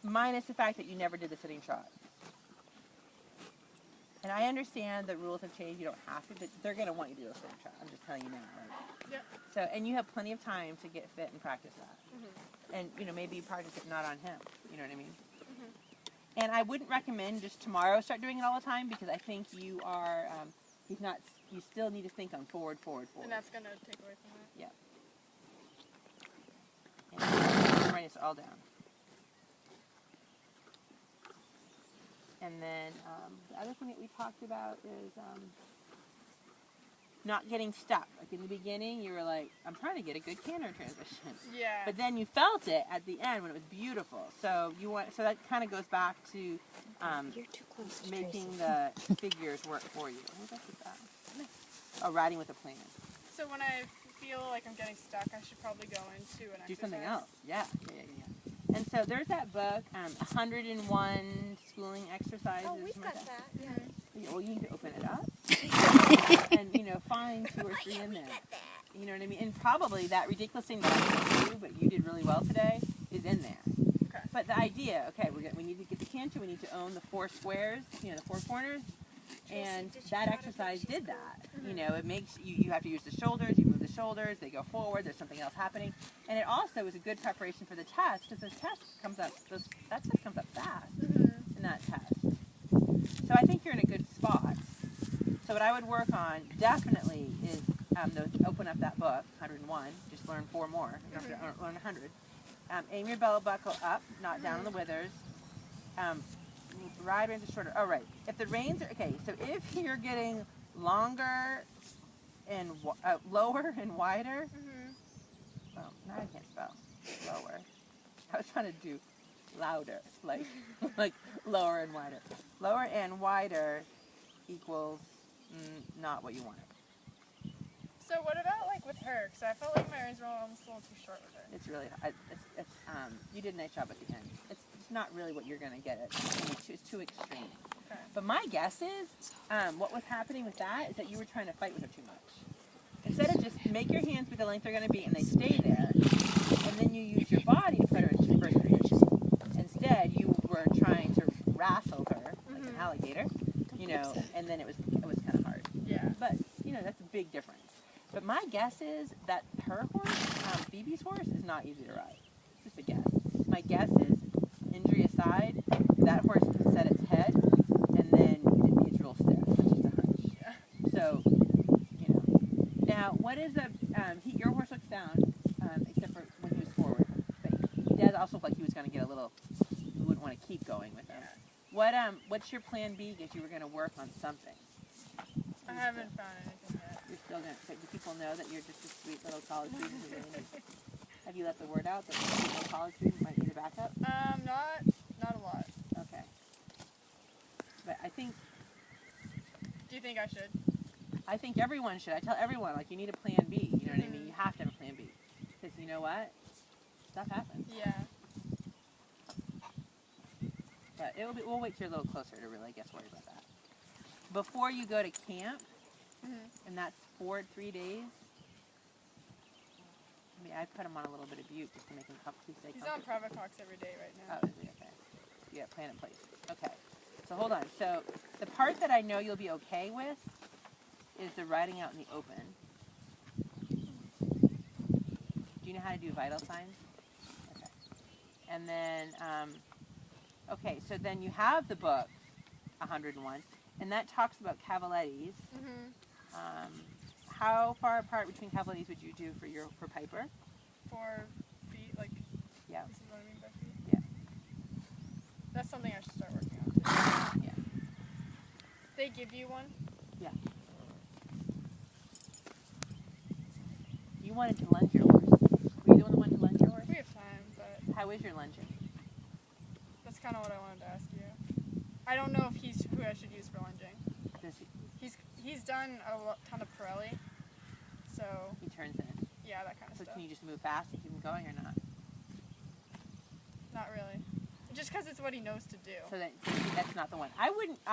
minus the fact that you never did the sitting trot. And I understand the rules have changed. You don't have to, but they're going to want you to do a sitting trot. I'm just telling you now. Right? Yep. So, and you have plenty of time to get fit and practice that. And, you know, maybe you practice it not on him. You know what I mean? And I wouldn't recommend just tomorrow start doing it all the time, because I think you are, he's not, you still need to think on forward, forward, forward. And that's going to take away from that? Yeah. And write this all down. And then the other thing that we talked about is not getting stuck. Like in the beginning, you were like, I'm trying to get a good canter transition. Yeah. But then you felt it at the end when it was beautiful. So you want, so that kind of goes back to You're too close to making Tracy. the figures work for you. What did I put that? Oh, riding with a plan. So when I feel like I'm getting stuck, I should probably go into an exercise. Do something else. Yeah. And so there's that book, 101 schooling exercises. Oh, we've got that. Yeah. Yeah, well, you need to open it up and, you know, find 2 or 3 in there. You know what I mean? And probably that ridiculous thing that I didn't do, but you did really well today, is in there. Okay. But the idea, okay, we need to get the canter, we need to own the 4 squares, you know, the 4 corners, and that exercise did that. You know, it makes, you have to use the shoulders, you move the shoulders, they go forward, there's something else happening. And it also is a good preparation for the test, because the test comes up, that stuff comes up fast in that test. So I think you're in a good spot. So what I would work on definitely is open up that book, 101, just learn 4 more, you don't have to learn 100. Aim your belt buckle up, not down on the withers. Ride reins are shorter. Oh, right. If the reins are, okay, so if you're getting longer and lower and wider, well, now I can't spell lower. I was trying to do louder, like lower and wider. Lower and wider equals not what you wanted. So what about like with her? Because I felt like my reins were almost a little too short with her. It's really, you did a nice job at the end. It's not really what you're going to get. It's too extreme. Okay. But my guess is, what was happening with that is that you were trying to fight with her too much. Instead of just make your hands be the length they're going to be and they stay there, and then you use your body to put her in reverse position. Instead, you were trying to wrestle her like an alligator, you know, and then it was kind of hard. Yeah. But, you know, that's a big difference. But my guess is that her horse, Phoebe's horse, is not easy to ride. It's just a guess. My guess is, injury aside, that horse set its head, and then it's real stiff. That's just a hunch. Yeah. So, you know. Now, what is a, your horse looks down, except for when he was forward. But he does also look like he was going to get a little, you wouldn't want to keep going with him. Yeah. What's your plan B if you were going to work on something? I haven't found anything yet. You're still going to, do people know that you're just a sweet little college student who really needs, have you let the word out that a sweet little college student might need a backup? Not a lot. Okay. But I think, Do you think I should? I think everyone should. I tell everyone, like, you need a plan B. You know what I mean? You have to have a plan B. Because you know what? Stuff happens. Yeah. But we'll wait till you're a little closer to really, I guess, worry about that. Before you go to camp, and that's 3 days, I mean, I put him on a little bit of butte just to make him stay He's on comfortable. Pravacox every day right now. Oh, is he? Okay. Yeah, plan in place. Okay. So hold on. So the part that I know you'll be okay with is the riding out in the open. Do you know how to do vital signs? Okay. And then, okay, so then you have the book, 101, and that talks about cavalettis. How far apart between cavalettis would you do for Piper? 4 feet, like, Yeah. this is what I mean by feet? Yeah. That's something I should start working on too. Yeah. They give you one? Yeah. You wanted to lunge your horse. Were you the one that wanted to lunge your horse? We have time, but How is your lunging? that's kind of what I wanted to ask you. I don't know if he's who I should use for lunging. Does he, He's done a ton of Pirelli, so he turns in? yeah, that kind of So stuff. can you just move fast and keep him going or not? Not really. Just because it's what he knows to do. So that's not the one. I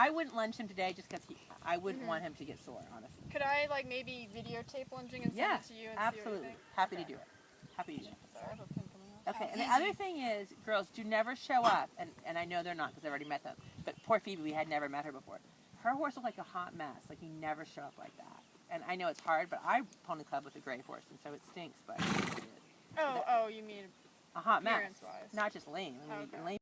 wouldn't lunge him today just because I wouldn't want him to get sore, honestly. Could I like maybe videotape lunging and send Yeah, it to you and see what you absolutely. think? Happy to Okay. do it. Happy to do it. Sorry, I have a pin coming out. Okay, and the other thing is, girls, do never show up, and I know they're not because I've already met them, but poor Phoebe, we had never met her before. Her horse looked like a hot mess, like you never show up like that. And I know it's hard, but I pony club with a gray horse, and so it stinks, but it is. Oh, you mean A hot mess, appearance-wise. not just lame. I mean, Okay. lame